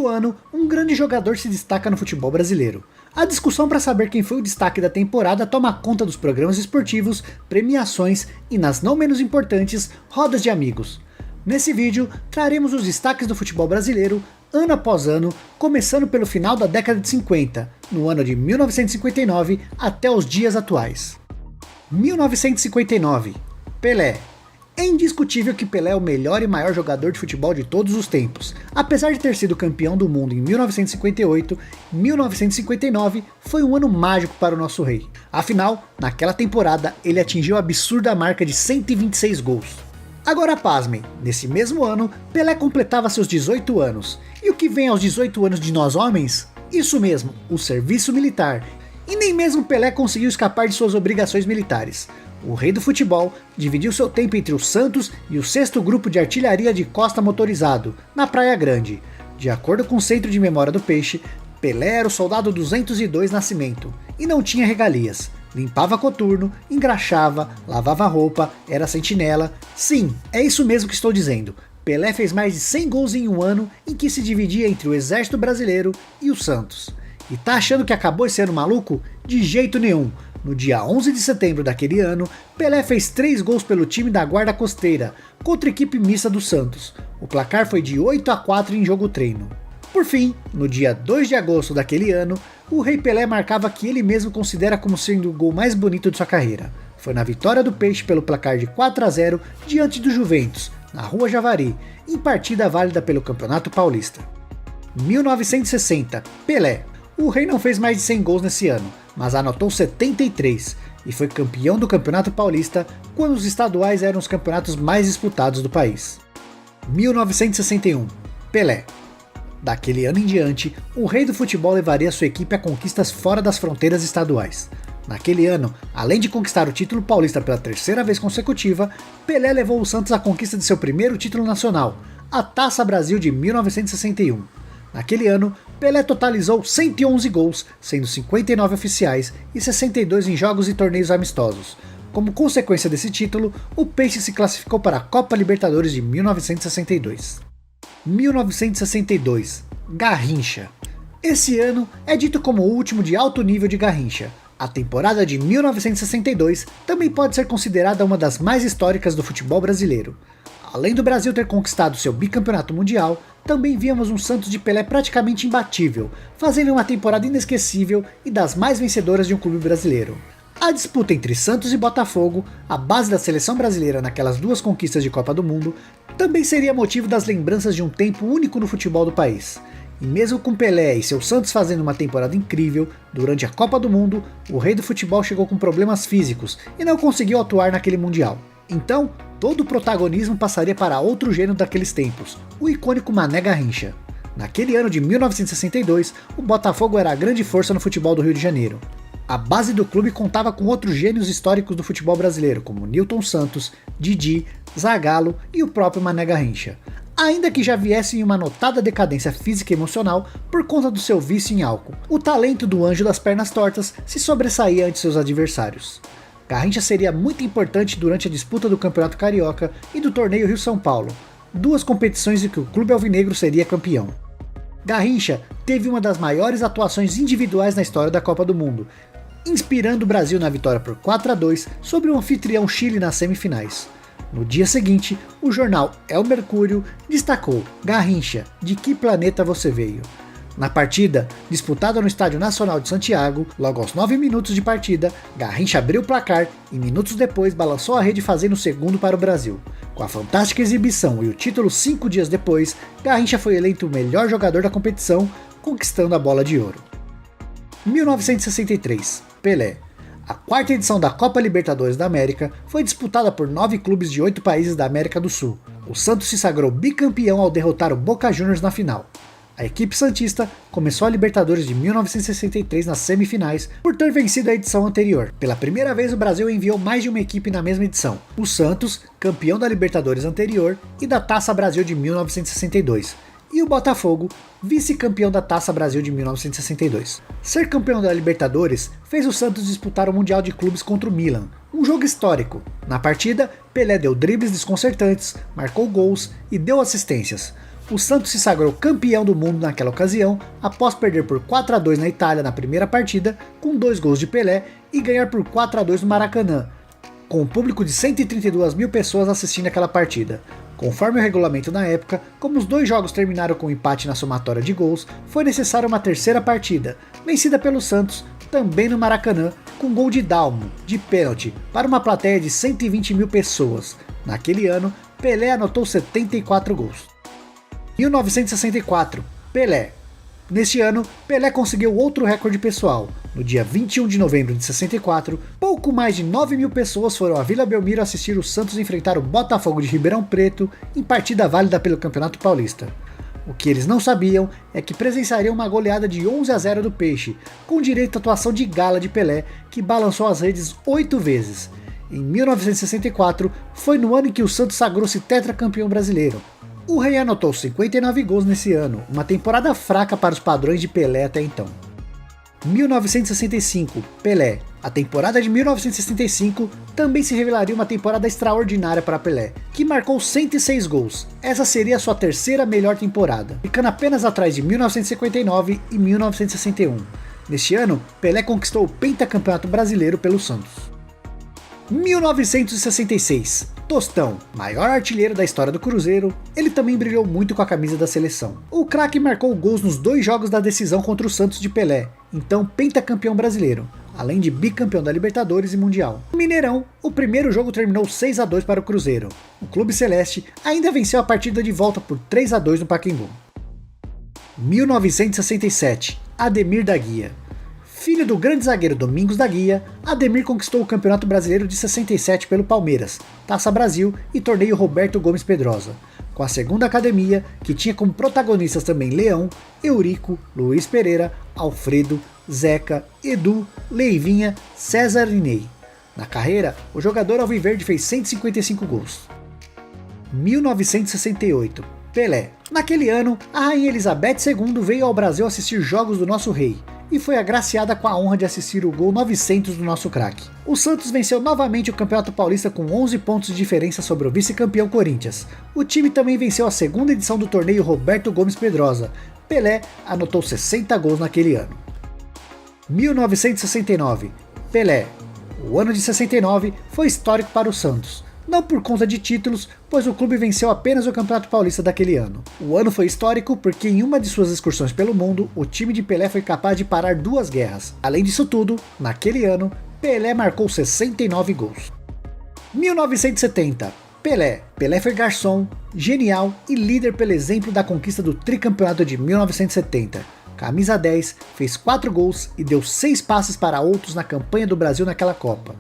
Todo ano, um grande jogador se destaca no futebol brasileiro. A discussão para saber quem foi o destaque da temporada toma conta dos programas esportivos, premiações e, nas não menos importantes, rodas de amigos. Nesse vídeo, traremos os destaques do futebol brasileiro, ano após ano, começando pelo final da década de 50, no ano de 1959 até os dias atuais. 1959. Pelé. É indiscutível que Pelé é o melhor e maior jogador de futebol de todos os tempos. Apesar de ter sido campeão do mundo em 1958, 1959 foi um ano mágico para o nosso rei. Afinal, naquela temporada, ele atingiu a absurda marca de 126 gols. Agora pasmem, nesse mesmo ano, Pelé completava seus 18 anos. E o que vem aos 18 anos de nós homens? Isso mesmo, o serviço militar. E nem mesmo Pelé conseguiu escapar de suas obrigações militares. O rei do futebol dividiu seu tempo entre o Santos e o 6º Grupo de Artilharia de Costa Motorizado, na Praia Grande. De acordo com o Centro de Memória do Peixe, Pelé era o soldado 202 Nascimento, e não tinha regalias. Limpava coturno, engraxava, lavava roupa, era sentinela. Sim, é isso mesmo que estou dizendo. Pelé fez mais de 100 gols em um ano em que se dividia entre o Exército Brasileiro e o Santos. E tá achando que acabou esse ano maluco? De jeito nenhum. No dia 11 de setembro daquele ano, Pelé fez 3 gols pelo time da Guarda Costeira, contra a equipe mista do Santos. O placar foi de 8-4 em jogo treino. Por fim, no dia 2 de agosto daquele ano, o Rei Pelé marcava que ele mesmo considera como sendo o gol mais bonito de sua carreira. Foi na vitória do Peixe pelo placar de 4-0 diante do Juventus, na Rua Javari, em partida válida pelo Campeonato Paulista. 1960. Pelé. O Rei não fez mais de 100 gols nesse ano, mas anotou 73 e foi campeão do Campeonato Paulista quando os estaduais eram os campeonatos mais disputados do país. 1961. Pelé. Daquele ano em diante, o rei do futebol levaria sua equipe a conquistas fora das fronteiras estaduais. Naquele ano, além de conquistar o título paulista pela 3ª vez consecutiva, Pelé levou o Santos à conquista de seu primeiro título nacional, a Taça Brasil de 1961. Naquele ano, Pelé totalizou 111 gols, sendo 59 oficiais e 62 em jogos e torneios amistosos. Como consequência desse título, o Peixe se classificou para a Copa Libertadores de 1962. 1962. Garrincha. Esse ano é dito como o último de alto nível de Garrincha. A temporada de 1962 também pode ser considerada uma das mais históricas do futebol brasileiro. Além do Brasil ter conquistado seu bicampeonato mundial, também víamos um Santos de Pelé praticamente imbatível, fazendo uma temporada inesquecível e das mais vencedoras de um clube brasileiro. A disputa entre Santos e Botafogo, a base da seleção brasileira naquelas 2 conquistas de Copa do Mundo, também seria motivo das lembranças de um tempo único no futebol do país. E mesmo com Pelé e seu Santos fazendo uma temporada incrível, durante a Copa do Mundo, o rei do futebol chegou com problemas físicos e não conseguiu atuar naquele Mundial. Então, todo o protagonismo passaria para outro gênio daqueles tempos, o icônico Mané Garrincha. Naquele ano de 1962, o Botafogo era a grande força no futebol do Rio de Janeiro. A base do clube contava com outros gênios históricos do futebol brasileiro, como Nilton Santos, Didi, Zagallo e o próprio Mané Garrincha. Ainda que já viesse em uma notada decadência física e emocional por conta do seu vício em álcool, o talento do anjo das pernas tortas se sobressaía ante seus adversários. Garrincha seria muito importante durante a disputa do Campeonato Carioca e do Torneio Rio-São Paulo, 2 competições em que o clube alvinegro seria campeão. Garrincha teve uma das maiores atuações individuais na história da Copa do Mundo, inspirando o Brasil na vitória por 4-2 sobre o anfitrião Chile nas semifinais. No dia seguinte, o jornal El Mercúrio destacou: Garrincha, de que planeta você veio? Na partida, disputada no Estádio Nacional de Santiago, logo aos 9 minutos de partida, Garrincha abriu o placar e minutos depois balançou a rede fazendo o segundo para o Brasil. Com a fantástica exibição e o título 5 dias depois, Garrincha foi eleito o melhor jogador da competição, conquistando a bola de ouro. 1963. Pelé. A 4ª edição da Copa Libertadores da América foi disputada por 9 clubes de 8 países da América do Sul. O Santos se sagrou bicampeão ao derrotar o Boca Juniors na final. A equipe santista começou a Libertadores de 1963 nas semifinais por ter vencido a edição anterior. Pela primeira vez o Brasil enviou mais de uma equipe na mesma edição. O Santos, campeão da Libertadores anterior e da Taça Brasil de 1962. E o Botafogo, vice-campeão da Taça Brasil de 1962. Ser campeão da Libertadores fez o Santos disputar o Mundial de Clubes contra o Milan, um jogo histórico. Na partida, Pelé deu dribles desconcertantes, marcou gols e deu assistências. O Santos se sagrou campeão do mundo naquela ocasião, após perder por 4-2 na Itália na primeira partida, com 2 gols de Pelé, e ganhar por 4-2 no Maracanã, com um público de 132 mil pessoas assistindo aquela partida. Conforme o regulamento na época, como os 2 jogos terminaram com empate na somatória de gols, foi necessária uma terceira partida, vencida pelo Santos, também no Maracanã, com gol de Dalmo, de pênalti, para uma plateia de 120 mil pessoas. Naquele ano, Pelé anotou 74 gols. 1964, Pelé. Neste ano, Pelé conseguiu outro recorde pessoal. No dia 21 de novembro de 64, pouco mais de 9 mil pessoas foram à Vila Belmiro assistir o Santos enfrentar o Botafogo de Ribeirão Preto em partida válida pelo Campeonato Paulista. O que eles não sabiam é que presenciariam uma goleada de 11-0 do Peixe, com direito à atuação de gala de Pelé, que balançou as redes 8 vezes. Em 1964, foi no ano em que o Santos sagrou-se tetracampeão brasileiro. O Rei anotou 59 gols nesse ano, uma temporada fraca para os padrões de Pelé até então. 1965, Pelé. A temporada de 1965 também se revelaria uma temporada extraordinária para Pelé, que marcou 106 gols. Essa seria a sua terceira melhor temporada, ficando apenas atrás de 1959 e 1961. Neste ano, Pelé conquistou o pentacampeonato brasileiro pelo Santos. 1966, Tostão, maior artilheiro da história do Cruzeiro, ele também brilhou muito com a camisa da seleção. O craque marcou gols nos 2 jogos da decisão contra o Santos de Pelé, então pentacampeão brasileiro, além de bicampeão da Libertadores e Mundial. No Mineirão, o primeiro jogo terminou 6-2 para o Cruzeiro. O Clube Celeste ainda venceu a partida de volta por 3-2 no Pacaembu. 1967, Ademir da Guia. Filho do grande zagueiro Domingos da Guia, Ademir conquistou o Campeonato Brasileiro de 67 pelo Palmeiras, Taça Brasil e Torneio Roberto Gomes Pedrosa, com a segunda academia, que tinha como protagonistas também Leão, Eurico, Luiz Pereira, Alfredo, Zeca, Edu, Leivinha, César e Ney. Na carreira, o jogador alviverde fez 155 gols. 1968, Pelé. Naquele ano, a Rainha Elizabeth II veio ao Brasil assistir jogos do nosso rei, e foi agraciada com a honra de assistir o gol 900 do nosso craque. O Santos venceu novamente o Campeonato Paulista com 11 pontos de diferença sobre o vice-campeão Corinthians. O time também venceu a segunda edição do torneio Roberto Gomes Pedrosa. Pelé anotou 60 gols naquele ano. 1969, Pelé. O ano de 69 foi histórico para o Santos. Não por conta de títulos, pois o clube venceu apenas o Campeonato Paulista daquele ano. O ano foi histórico porque em uma de suas excursões pelo mundo, o time de Pelé foi capaz de parar 2 guerras. Além disso tudo, naquele ano, Pelé marcou 69 gols. 1970, Pelé. Pelé foi garçom, genial e líder pelo exemplo da conquista do tricampeonato de 1970. Camisa 10, fez 4 gols e deu 6 passes para outros na campanha do Brasil naquela Copa.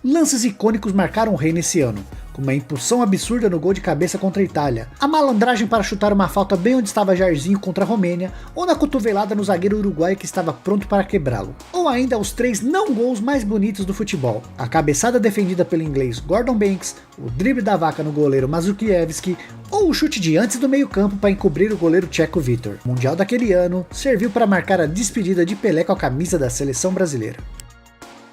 Lances icônicos marcaram o rei nesse ano, como a impulsão absurda no gol de cabeça contra a Itália, a malandragem para chutar uma falta bem onde estava Jairzinho contra a Romênia, ou na cotovelada no zagueiro uruguaio que estava pronto para quebrá-lo. Ou ainda os 3 não gols mais bonitos do futebol, a cabeçada defendida pelo inglês Gordon Banks, o drible da vaca no goleiro Mazukiewicz, ou o chute de antes do meio campo para encobrir o goleiro tcheco Vitor. O Mundial daquele ano serviu para marcar a despedida de Pelé com a camisa da seleção brasileira.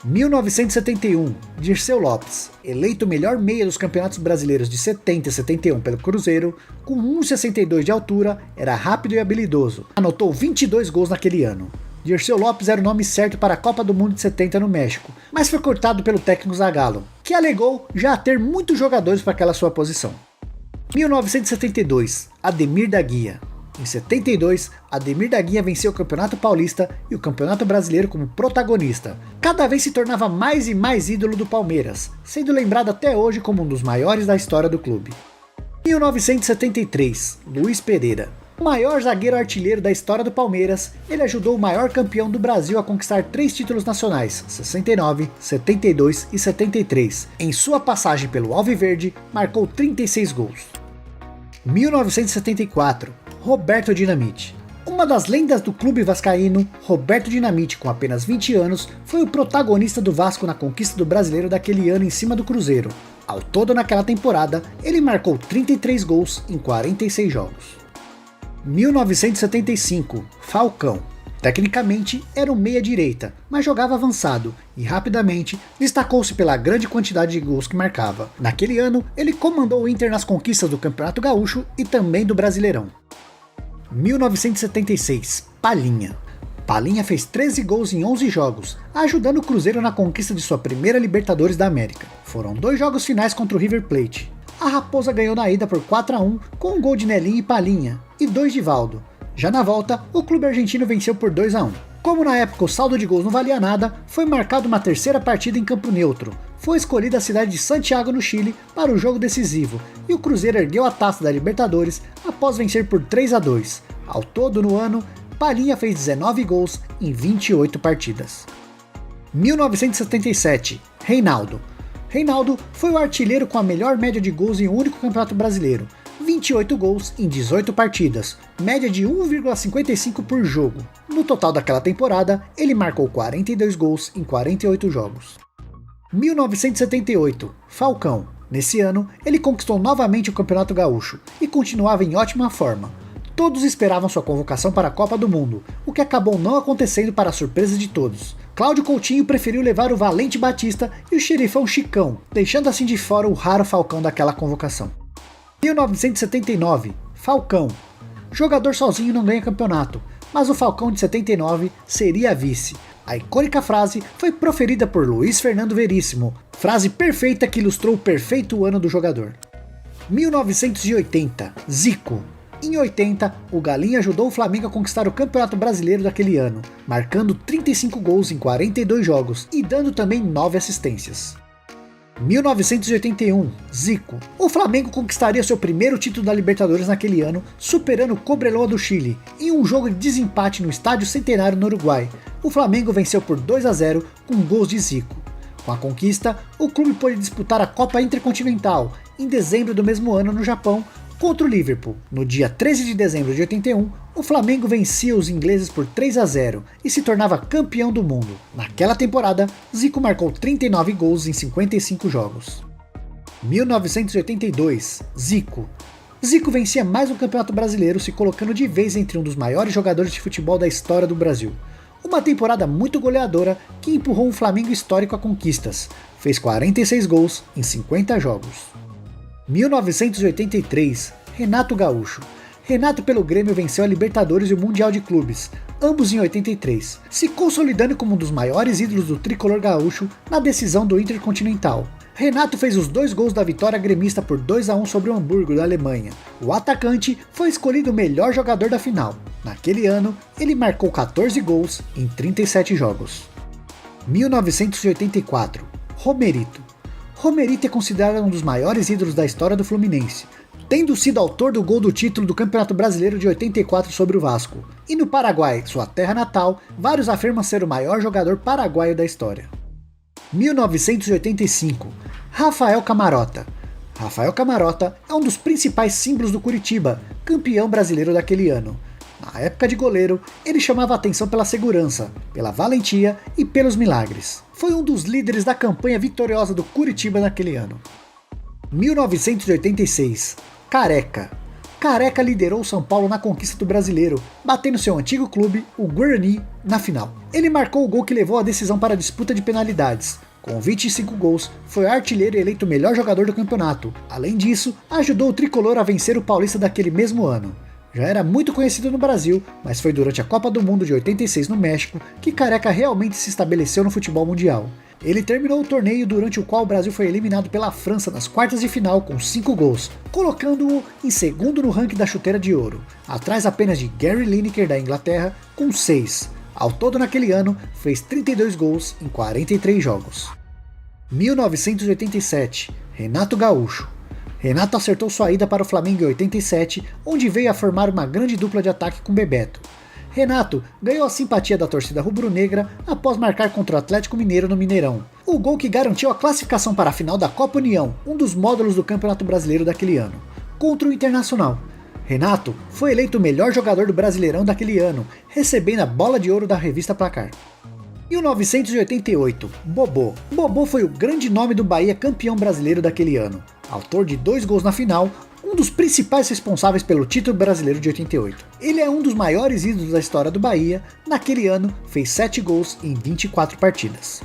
1971, Dirceu Lopes, eleito o melhor meia dos campeonatos brasileiros de 70 e 71 pelo Cruzeiro, com 1,62 de altura, era rápido e habilidoso, anotou 22 gols naquele ano. Dirceu Lopes era o nome certo para a Copa do Mundo de 70 no México, mas foi cortado pelo técnico Zagallo, que alegou já ter muitos jogadores para aquela sua posição. 1972, Ademir da Guia. Em 72, Ademir da Guia venceu o Campeonato Paulista e o Campeonato Brasileiro como protagonista. Cada vez se tornava mais e mais ídolo do Palmeiras, sendo lembrado até hoje como um dos maiores da história do clube. 1973, Luiz Pereira. O maior zagueiro artilheiro da história do Palmeiras, ele ajudou o maior campeão do Brasil a conquistar 3 títulos nacionais, 69, 72 e 73. Em sua passagem pelo Alviverde, marcou 36 gols. 1974, Roberto Dinamite. Uma das lendas do clube vascaíno, Roberto Dinamite, com apenas 20 anos, foi o protagonista do Vasco na conquista do Brasileiro daquele ano em cima do Cruzeiro. Ao todo naquela temporada, ele marcou 33 gols em 46 jogos. 1975, Falcão. Tecnicamente era um meia-direita, mas jogava avançado e rapidamente destacou-se pela grande quantidade de gols que marcava. Naquele ano, ele comandou o Inter nas conquistas do Campeonato Gaúcho e também do Brasileirão. 1976, Palhinha. Palhinha fez 13 gols em 11 jogos, ajudando o Cruzeiro na conquista de sua primeira Libertadores da América. Foram 2 jogos finais contra o River Plate. A Raposa ganhou na ida por 4-1 com um gol de Nelinho e Palhinha, e 2 de Valdo. Já na volta, o clube argentino venceu por 2-1. Como na época o saldo de gols não valia nada, foi marcada uma terceira partida em campo neutro. Foi escolhida a cidade de Santiago, no Chile, para o jogo decisivo, e o Cruzeiro ergueu a taça da Libertadores após vencer por 3-2. Ao todo, no ano, Palhinha fez 19 gols em 28 partidas. 1977, Reinaldo. Reinaldo foi o artilheiro com a melhor média de gols em um único campeonato brasileiro, 28 gols em 18 partidas, média de 1,55 por jogo. No total daquela temporada, ele marcou 42 gols em 48 jogos. 1978, Falcão. Nesse ano, ele conquistou novamente o Campeonato Gaúcho e continuava em ótima forma. Todos esperavam sua convocação para a Copa do Mundo, o que acabou não acontecendo para a surpresa de todos. Cláudio Coutinho preferiu levar o Valente Batista e o xerifão Chicão, deixando assim de fora o raro Falcão daquela convocação. 1979, Falcão. Jogador sozinho não ganha campeonato, mas o Falcão de 79 seria vice. A icônica frase foi proferida por Luiz Fernando Veríssimo, frase perfeita que ilustrou o perfeito ano do jogador. 1980, Zico. Em 80, o Galinha ajudou o Flamengo a conquistar o Campeonato Brasileiro daquele ano, marcando 35 gols em 42 jogos e dando também 9 assistências. 1981, Zico. O Flamengo conquistaria seu primeiro título da Libertadores naquele ano, superando o Cobreloa do Chile, em um jogo de desempate no Estádio Centenário no Uruguai. O Flamengo venceu por 2-0 com gols de Zico. Com a conquista, o clube pôde disputar a Copa Intercontinental, em dezembro do mesmo ano no Japão, contra o Liverpool. No dia 13 de dezembro de 81, o Flamengo vencia os ingleses por 3-0 e se tornava campeão do mundo. Naquela temporada, Zico marcou 39 gols em 55 jogos. 1982, Zico. Zico vencia mais um campeonato brasileiro, se colocando de vez entre um dos maiores jogadores de futebol da história do Brasil. Uma temporada muito goleadora que empurrou um Flamengo histórico a conquistas. Fez 46 gols em 50 jogos. 1983, Renato Gaúcho. Renato pelo Grêmio venceu a Libertadores e o Mundial de Clubes, ambos em 83, se consolidando como um dos maiores ídolos do tricolor gaúcho na decisão do Intercontinental. Renato fez os 2 gols da vitória gremista por 2-1 sobre o Hamburgo da Alemanha. O atacante foi escolhido o melhor jogador da final. Naquele ano, ele marcou 14 gols em 37 jogos. 1984, Romerito. Romerito é considerado um dos maiores ídolos da história do Fluminense, tendo sido autor do gol do título do Campeonato Brasileiro de 84 sobre o Vasco. E no Paraguai, sua terra natal, vários afirmam ser o maior jogador paraguaio da história. 1985, Rafael Camarota. Rafael Camarota é um dos principais símbolos do Curitiba, campeão brasileiro daquele ano. Na época de goleiro, ele chamava a atenção pela segurança, pela valentia e pelos milagres. Foi um dos líderes da campanha vitoriosa do Curitiba naquele ano. 1986, Careca. Careca liderou o São Paulo na conquista do Brasileiro, batendo seu antigo clube, o Guarani, na final. Ele marcou o gol que levou a decisão para a disputa de penalidades. Com 25 gols, foi artilheiro e eleito o melhor jogador do campeonato. Além disso, ajudou o tricolor a vencer o Paulista daquele mesmo ano. Já era muito conhecido no Brasil, mas foi durante a Copa do Mundo de 86 no México que Careca realmente se estabeleceu no futebol mundial. Ele terminou o torneio durante o qual o Brasil foi eliminado pela França nas quartas de final com 5 gols, colocando-o em segundo no ranking da chuteira de ouro, atrás apenas de Gary Lineker da Inglaterra com 6. Ao todo naquele ano, fez 32 gols em 43 jogos. 1987, Renato Gaúcho. Renato acertou sua ida para o Flamengo em 87, onde veio a formar uma grande dupla de ataque com Bebeto. Renato ganhou a simpatia da torcida rubro-negra após marcar contra o Atlético Mineiro no Mineirão, o gol que garantiu a classificação para a final da Copa União, um dos módulos do Campeonato Brasileiro daquele ano, contra o Internacional. Renato foi eleito o melhor jogador do Brasileirão daquele ano, recebendo a bola de ouro da revista Placar. 1988, Bobô. Bobô foi o grande nome do Bahia campeão brasileiro daquele ano, autor de 2 gols na final, um dos principais responsáveis pelo título brasileiro de 88. Ele é um dos maiores ídolos da história do Bahia, naquele ano fez 7 gols em 24 partidas.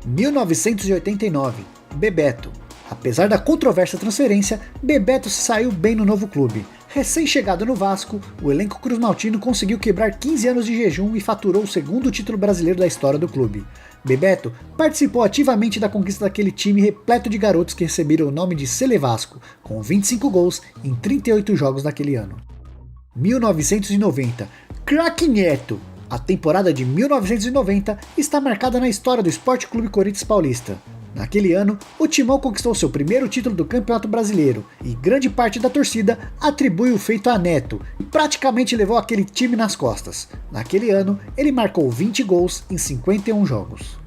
1989, Bebeto. Apesar da controversa transferência, Bebeto se saiu bem no novo clube. Recém-chegado no Vasco, o elenco cruzmaltino conseguiu quebrar 15 anos de jejum e faturou o segundo título brasileiro da história do clube. Bebeto participou ativamente da conquista daquele time repleto de garotos que receberam o nome de Sele Vasco, com 25 gols em 38 jogos naquele ano. 1990. Craque Neto! A temporada de 1990 está marcada na história do Sport Clube Corinthians Paulista. Naquele ano, o Timão conquistou seu primeiro título do Campeonato Brasileiro e grande parte da torcida atribui o feito a Neto, e praticamente levou aquele time nas costas. Naquele ano, ele marcou 20 gols em 51 jogos.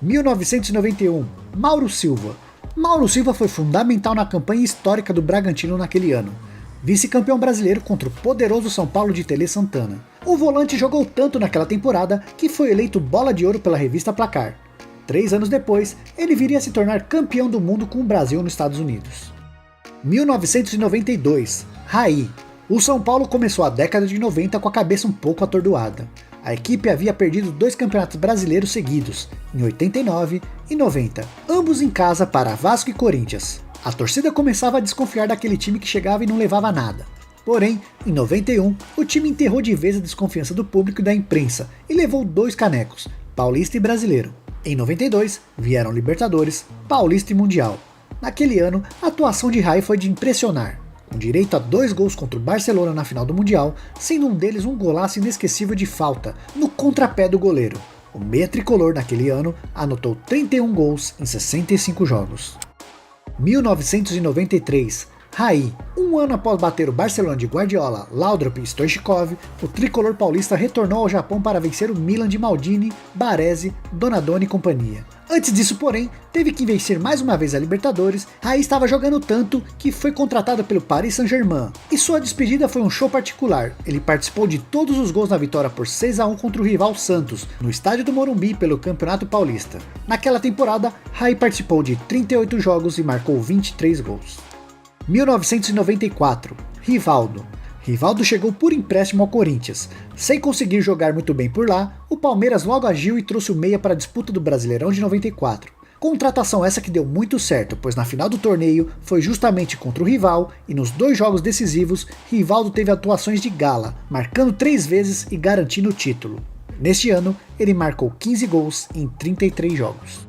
1991. Mauro Silva. Mauro Silva foi fundamental na campanha histórica do Bragantino naquele ano. Vice-campeão brasileiro contra o poderoso São Paulo de Tele Santana. O volante jogou tanto naquela temporada que foi eleito bola de ouro pela revista Placar. 3 anos depois, ele viria a se tornar campeão do mundo com o Brasil nos Estados Unidos. 1992. Raí. O São Paulo começou a década de 90 com a cabeça um pouco atordoada. A equipe havia perdido 2 campeonatos brasileiros seguidos, em 89 e 90, ambos em casa para Vasco e Corinthians. A torcida começava a desconfiar daquele time que chegava e não levava nada. Porém, em 91, o time enterrou de vez a desconfiança do público e da imprensa e levou 2 canecos, Paulista e Brasileiro. Em 92, vieram Libertadores, Paulista e Mundial. Naquele ano, a atuação de Raí foi de impressionar, com direito a 2 gols contra o Barcelona na final do Mundial, sendo um deles um golaço inesquecível de falta, no contrapé do goleiro. O meia tricolor naquele ano anotou 31 gols em 65 jogos. 1993. Raí. Um ano após bater o Barcelona de Guardiola, Laudrup e Stoichkov, o tricolor paulista retornou ao Japão para vencer o Milan de Maldini, Baresi, Donadoni e companhia. Antes disso, porém, teve que vencer mais uma vez a Libertadores. Raí estava jogando tanto que foi contratado pelo Paris Saint-Germain, e sua despedida foi um show particular. Ele participou de todos os gols na vitória por 6-1 contra o rival Santos, no estádio do Morumbi pelo Campeonato Paulista. Naquela temporada, Raí participou de 38 jogos e marcou 23 gols. 1994. Rivaldo. Rivaldo chegou por empréstimo ao Corinthians. Sem conseguir jogar muito bem por lá, o Palmeiras logo agiu e trouxe o meia para a disputa do Brasileirão de 94. Contratação essa que deu muito certo, pois na final do torneio foi justamente contra o rival e nos 2 jogos decisivos, Rivaldo teve atuações de gala, marcando 3 vezes e garantindo o título. Neste ano, ele marcou 15 gols em 33 jogos.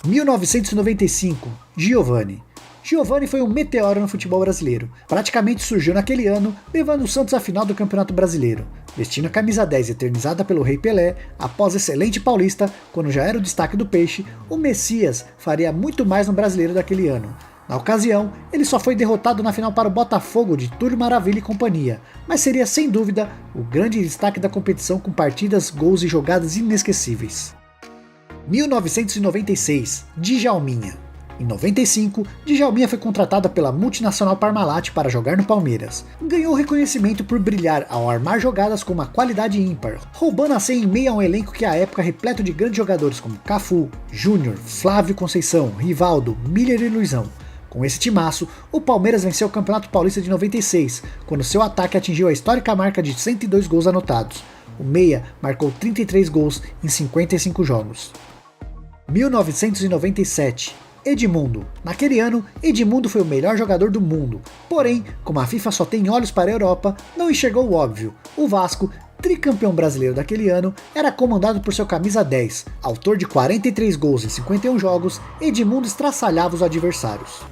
1995. Giovani. Giovani foi um meteoro no futebol brasileiro. Praticamente surgiu naquele ano, levando o Santos à final do Campeonato Brasileiro. Vestindo a camisa 10 eternizada pelo Rei Pelé, após excelente paulista, quando já era o destaque do Peixe, o Messias faria muito mais no Brasileiro daquele ano. Na ocasião, ele só foi derrotado na final para o Botafogo de Túlio Maravilha e companhia, mas seria sem dúvida o grande destaque da competição com partidas, gols e jogadas inesquecíveis. 1996. Djalminha. Em 95, Djalminha foi contratada pela multinacional Parmalat para jogar no Palmeiras. Ganhou reconhecimento por brilhar ao armar jogadas com uma qualidade ímpar, roubando a senha em meio a um elenco que à época repleto de grandes jogadores como Cafu, Júnior, Flávio Conceição, Rivaldo, Miller e Luizão. Com esse timaço, o Palmeiras venceu o Campeonato Paulista de 96, quando seu ataque atingiu a histórica marca de 102 gols anotados. O meia marcou 33 gols em 55 jogos. 1997. Edmundo. Naquele ano, Edmundo foi o melhor jogador do mundo. Porém, como a FIFA só tem olhos para a Europa, não enxergou o óbvio. O Vasco, tricampeão brasileiro daquele ano, era comandado por seu camisa 10. Autor de 43 gols em 51 jogos, Edmundo estraçalhava os adversários.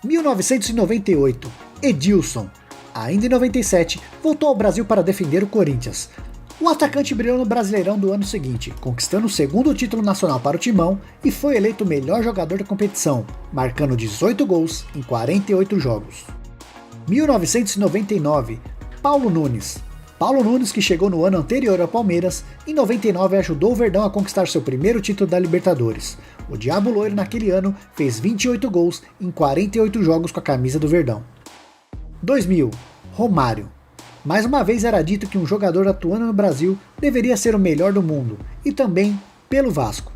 1998. Edilson. Ainda em 97, voltou ao Brasil para defender o Corinthians. O atacante brilhou no Brasileirão do ano seguinte, conquistando o 2º título nacional para o Timão e foi eleito o melhor jogador da competição, marcando 18 gols em 48 jogos. 1999. Paulo Nunes. Paulo Nunes, que chegou no ano anterior ao Palmeiras, em 99 ajudou o Verdão a conquistar seu primeiro título da Libertadores. O Diabo Loiro naquele ano fez 28 gols em 48 jogos com a camisa do Verdão. 2000. Romário. Mais uma vez era dito que um jogador atuando no Brasil deveria ser o melhor do mundo, e também pelo Vasco.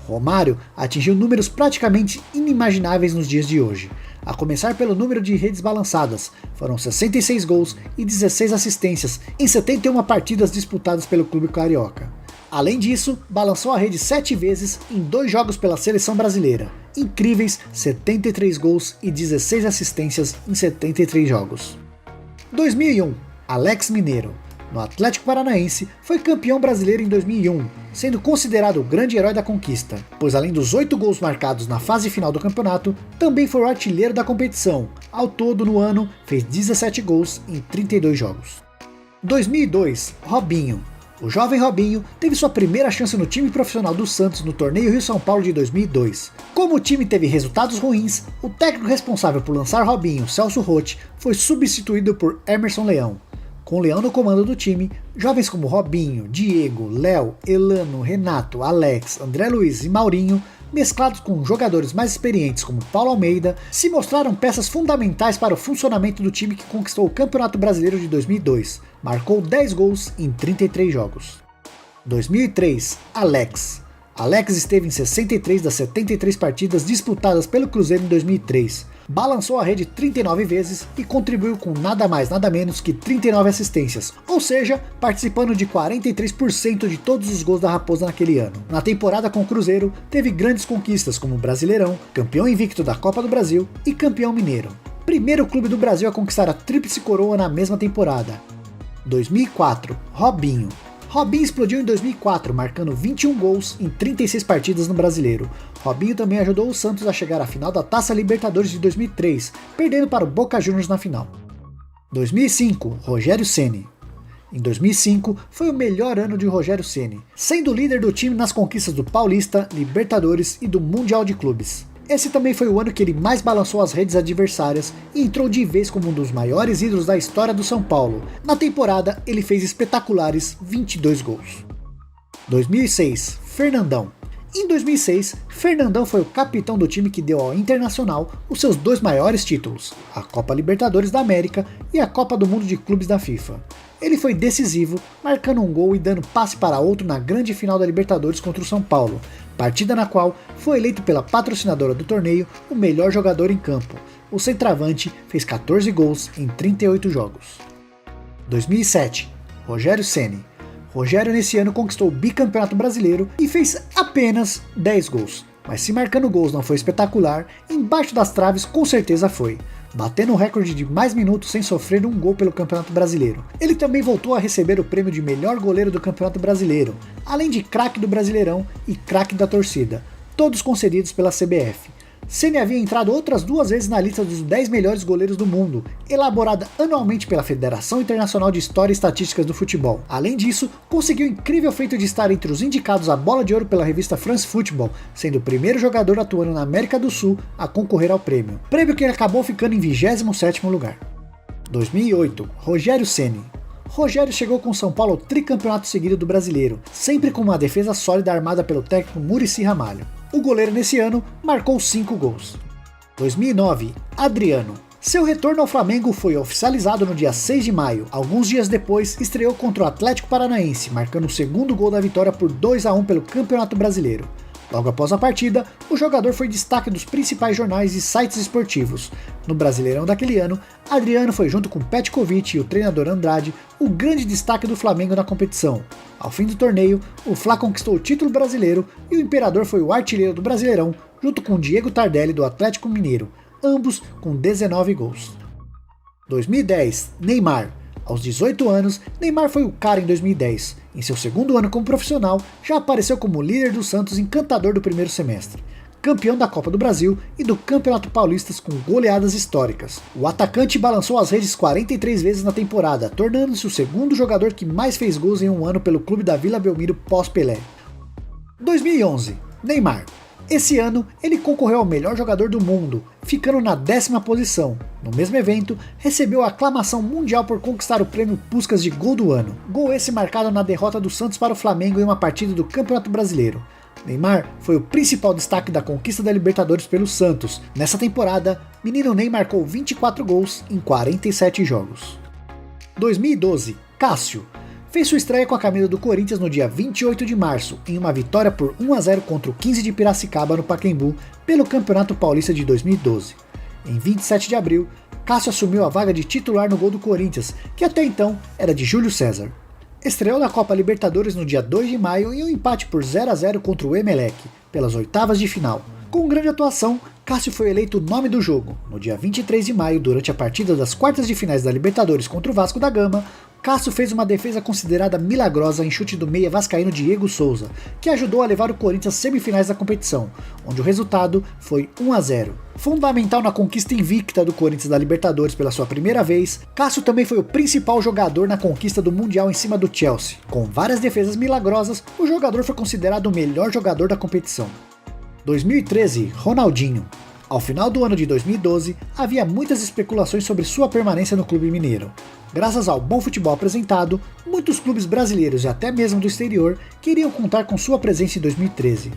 Romário atingiu números praticamente inimagináveis nos dias de hoje, a começar pelo número de redes balançadas, foram 66 gols e 16 assistências em 71 partidas disputadas pelo clube carioca. Além disso, balançou a rede 7 vezes em 2 jogos pela seleção brasileira, incríveis 73 gols e 16 assistências em 73 jogos. 2001, Alex Mineiro. No Atlético Paranaense, foi campeão brasileiro em 2001, sendo considerado o grande herói da conquista, pois além dos 8 gols marcados na fase final do campeonato, também foi o artilheiro da competição. Ao todo, no ano, fez 17 gols em 32 jogos. 2002, Robinho. O jovem Robinho teve sua primeira chance no time profissional do Santos no torneio Rio-São Paulo de 2002. Como o time teve resultados ruins, o técnico responsável por lançar Robinho, Celso Roth, foi substituído por Emerson Leão. Com o Leão no comando do time, jovens como Robinho, Diego, Léo, Elano, Renato, Alex, André Luiz e Maurinho, mesclados com jogadores mais experientes como Paulo Almeida, se mostraram peças fundamentais para o funcionamento do time que conquistou o Campeonato Brasileiro de 2002. Marcou 10 gols em 33 jogos. 2003, Alex. Alex esteve em 63 das 73 partidas disputadas pelo Cruzeiro em 2003. Balançou a rede 39 vezes e contribuiu com nada mais nada menos que 39 assistências, ou seja, participando de 43% de todos os gols da Raposa naquele ano. Na temporada com o Cruzeiro, teve grandes conquistas como Brasileirão, campeão invicto da Copa do Brasil e campeão mineiro. Primeiro clube do Brasil a conquistar a tríplice coroa na mesma temporada. 2004, Robinho. Robinho explodiu em 2004, marcando 21 gols em 36 partidas no Brasileiro. Robinho também ajudou o Santos a chegar à final da Taça Libertadores de 2003, perdendo para o Boca Juniors na final. 2005, Rogério Ceni. Em 2005, foi o melhor ano de Rogério Ceni, sendo o líder do time nas conquistas do Paulista, Libertadores e do Mundial de Clubes. Esse também foi o ano que ele mais balançou as redes adversárias e entrou de vez como um dos maiores ídolos da história do São Paulo. Na temporada, ele fez espetaculares 22 gols. 2006, Fernandão. Em 2006, Fernandão foi o capitão do time que deu ao Internacional os seus 2 maiores títulos, a Copa Libertadores da América e a Copa do Mundo de Clubes da FIFA. Ele foi decisivo, marcando um gol e dando passe para outro na grande final da Libertadores contra o São Paulo, partida na qual foi eleito pela patrocinadora do torneio o melhor jogador em campo. O centroavante fez 14 gols em 38 jogos. 2007, Rogério Ceni. Rogério nesse ano conquistou o bicampeonato brasileiro e fez apenas 10 gols, mas se marcando gols não foi espetacular, embaixo das traves com certeza foi, batendo o recorde de mais minutos sem sofrer um gol pelo Campeonato Brasileiro. Ele também voltou a receber o prêmio de melhor goleiro do Campeonato Brasileiro, além de craque do Brasileirão e craque da torcida, todos concedidos pela CBF. Ceni havia entrado outras 2 vezes na lista dos 10 melhores goleiros do mundo, elaborada anualmente pela Federação Internacional de História e Estatísticas do Futebol. Além disso, conseguiu o incrível feito de estar entre os indicados à Bola de Ouro pela revista France Football, sendo o primeiro jogador atuando na América do Sul a concorrer ao prêmio que ele acabou ficando em 27º lugar. 2008, Rogério Ceni. Rogério chegou com São Paulo ao tricampeonato seguido do Brasileiro, sempre com uma defesa sólida armada pelo técnico Muricy Ramalho. O goleiro nesse ano marcou 5 gols. 2009, Adriano. Seu retorno ao Flamengo foi oficializado no dia 6 de maio. Alguns dias depois, estreou contra o Atlético Paranaense, marcando o 2º gol da vitória por 2-1 pelo Campeonato Brasileiro. Logo após a partida, o jogador foi destaque dos principais jornais e sites esportivos. No Brasileirão daquele ano, Adriano foi junto com Petkovic e o treinador Andrade o grande destaque do Flamengo na competição. Ao fim do torneio, o Fla conquistou o título brasileiro e o Imperador foi o artilheiro do Brasileirão, junto com Diego Tardelli do Atlético Mineiro, ambos com 19 gols. 2010, Neymar. Aos 18 anos, Neymar foi o cara em 2010. Em seu 2º ano como profissional, já apareceu como líder do Santos encantador do primeiro semestre, campeão da Copa do Brasil e do Campeonato Paulista com goleadas históricas. O atacante balançou as redes 43 vezes na temporada, tornando-se o 2º jogador que mais fez gols em um ano pelo clube da Vila Belmiro pós-Pelé. 2011, Neymar. Esse ano, ele concorreu ao melhor jogador do mundo, ficando na 10ª posição. No mesmo evento, recebeu a aclamação mundial por conquistar o prêmio Puskás de Gol do Ano. Gol esse marcado na derrota do Santos para o Flamengo em uma partida do Campeonato Brasileiro. Neymar foi o principal destaque da conquista da Libertadores pelo Santos. Nessa temporada, menino Ney marcou 24 gols em 47 jogos. 2012, Cássio. Fez sua estreia com a camisa do Corinthians no dia 28 de março, em uma vitória por 1-0 contra o 15 de Piracicaba no Pacaembu, pelo Campeonato Paulista de 2012. Em 27 de abril, Cássio assumiu a vaga de titular no gol do Corinthians, que até então era de Júlio César. Estreou na Copa Libertadores no dia 2 de maio em um empate por 0-0 contra o Emelec, pelas oitavas de final. Com grande atuação, Cássio foi eleito o nome do jogo. No dia 23 de maio, durante a partida das quartas de finais da Libertadores contra o Vasco da Gama, Cássio fez uma defesa considerada milagrosa em chute do meia vascaíno Diego Souza, que ajudou a levar o Corinthians às semifinais da competição, onde o resultado foi 1-0. Fundamental na conquista invicta do Corinthians da Libertadores pela sua primeira vez, Cássio também foi o principal jogador na conquista do Mundial em cima do Chelsea. Com várias defesas milagrosas, o jogador foi considerado o melhor jogador da competição. 2013, Ronaldinho. Ao final do ano de 2012, havia muitas especulações sobre sua permanência no clube mineiro. Graças ao bom futebol apresentado, muitos clubes brasileiros e até mesmo do exterior queriam contar com sua presença em 2013.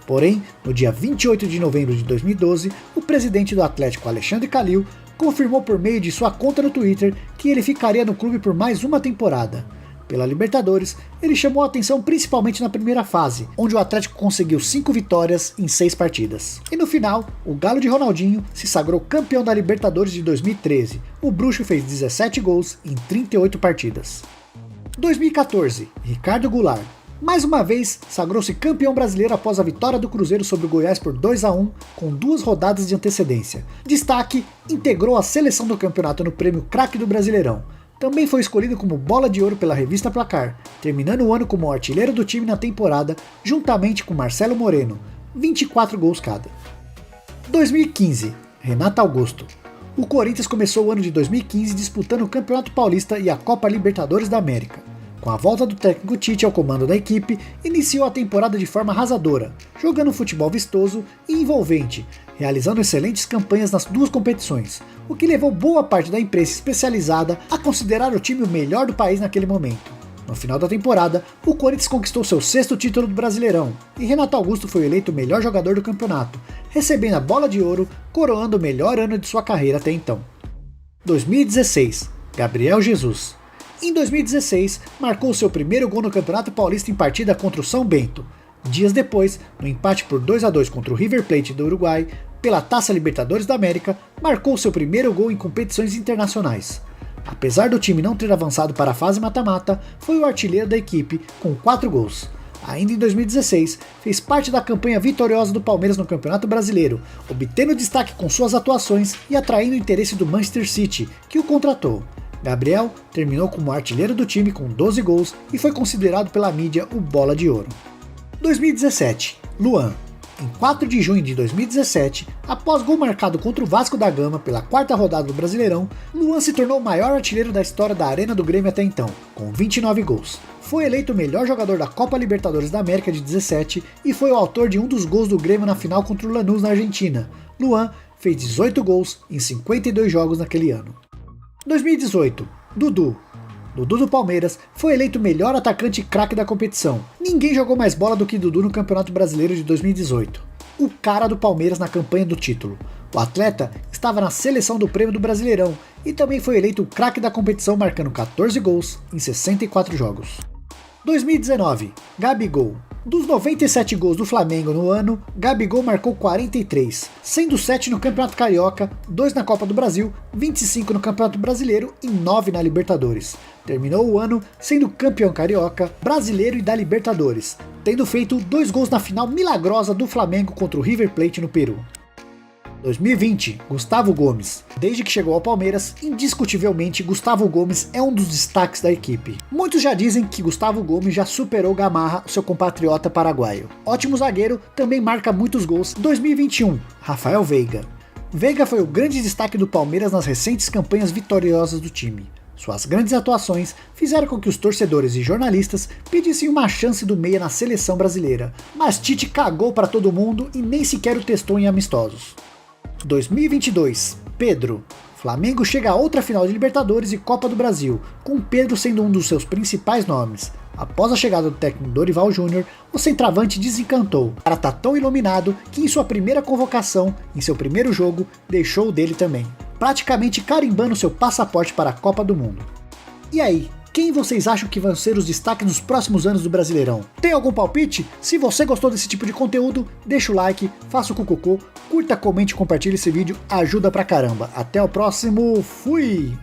Porém, no dia 28 de novembro de 2012, o presidente do Atlético, Alexandre Calil, confirmou por meio de sua conta no Twitter que ele ficaria no clube por mais uma temporada. Pela Libertadores, ele chamou a atenção principalmente na primeira fase, onde o Atlético conseguiu 5 vitórias em 6 partidas. E no final, o Galo de Ronaldinho se sagrou campeão da Libertadores de 2013. O bruxo fez 17 gols em 38 partidas. 2014, Ricardo Goulart. Mais uma vez, sagrou-se campeão brasileiro após a vitória do Cruzeiro sobre o Goiás por 2-1, com 2 rodadas de antecedência. Destaque, integrou a seleção do campeonato no prêmio Craque do Brasileirão. Também foi escolhido como bola de ouro pela revista Placar, terminando o ano como artilheiro do time na temporada, juntamente com Marcelo Moreno, 24 gols cada. 2015, Renato Augusto. O Corinthians começou o ano de 2015 disputando o Campeonato Paulista e a Copa Libertadores da América. Com a volta do técnico Tite ao comando da equipe, iniciou a temporada de forma arrasadora, jogando futebol vistoso e envolvente, realizando excelentes campanhas nas 2 competições, o que levou boa parte da imprensa especializada a considerar o time o melhor do país naquele momento. No final da temporada, o Corinthians conquistou seu 6º título do Brasileirão, e Renato Augusto foi eleito o melhor jogador do campeonato, recebendo a bola de ouro, coroando o melhor ano de sua carreira até então. 2016, Gabriel Jesus. Em 2016, marcou seu primeiro gol no Campeonato Paulista em partida contra o São Bento. Dias depois, no empate por 2-2 contra o River Plate do Uruguai, pela Taça Libertadores da América, marcou seu primeiro gol em competições internacionais. Apesar do time não ter avançado para a fase mata-mata, foi o artilheiro da equipe, com 4 gols. Ainda em 2016, fez parte da campanha vitoriosa do Palmeiras no Campeonato Brasileiro, obtendo destaque com suas atuações e atraindo o interesse do Manchester City, que o contratou. Gabriel terminou como artilheiro do time com 12 gols e foi considerado pela mídia o bola de ouro. 2017, Luan. Em 4 de junho de 2017, após gol marcado contra o Vasco da Gama pela 4ª rodada do Brasileirão, Luan se tornou o maior artilheiro da história da Arena do Grêmio até então, com 29 gols. Foi eleito o melhor jogador da Copa Libertadores da América de 17 e foi o autor de um dos gols do Grêmio na final contra o Lanús na Argentina. Luan fez 18 gols em 52 jogos naquele ano. 2018, Dudu. Dudu do Palmeiras foi eleito o melhor atacante craque da competição. Ninguém jogou mais bola do que Dudu no Campeonato Brasileiro de 2018. O cara do Palmeiras na campanha do título. O atleta estava na seleção do prêmio do Brasileirão e também foi eleito o craque da competição marcando 14 gols em 64 jogos. 2019, Gabigol. Dos 97 gols do Flamengo no ano, Gabigol marcou 43, sendo 7 no Campeonato Carioca, 2 na Copa do Brasil, 25 no Campeonato Brasileiro e 9 na Libertadores. Terminou o ano sendo campeão carioca, brasileiro e da Libertadores, tendo feito 2 gols na final milagrosa do Flamengo contra o River Plate no Peru. 2020, Gustavo Gomes. Desde que chegou ao Palmeiras, indiscutivelmente Gustavo Gomes é um dos destaques da equipe. Muitos já dizem que Gustavo Gomes já superou Gamarra, seu compatriota paraguaio. Ótimo zagueiro, também marca muitos gols. 2021, Rafael Veiga. Veiga foi o grande destaque do Palmeiras nas recentes campanhas vitoriosas do time. Suas grandes atuações fizeram com que os torcedores e jornalistas pedissem uma chance do meia na seleção brasileira, mas Tite cagou para todo mundo e nem sequer o testou em amistosos. 2022, Pedro. Flamengo chega a outra final de Libertadores e Copa do Brasil, com Pedro sendo um dos seus principais nomes. Após a chegada do técnico Dorival Júnior, o centroavante desencantou. O cara tá tão iluminado que em sua primeira convocação, em seu primeiro jogo, deixou o dele também, praticamente carimbando seu passaporte para a Copa do Mundo. E aí, quem vocês acham que vão ser os destaques nos próximos anos do Brasileirão? Tem algum palpite? Se você gostou desse tipo de conteúdo, deixa o like, faça o cucucô, curta, comente e compartilhe esse vídeo, ajuda pra caramba. Até o próximo, fui!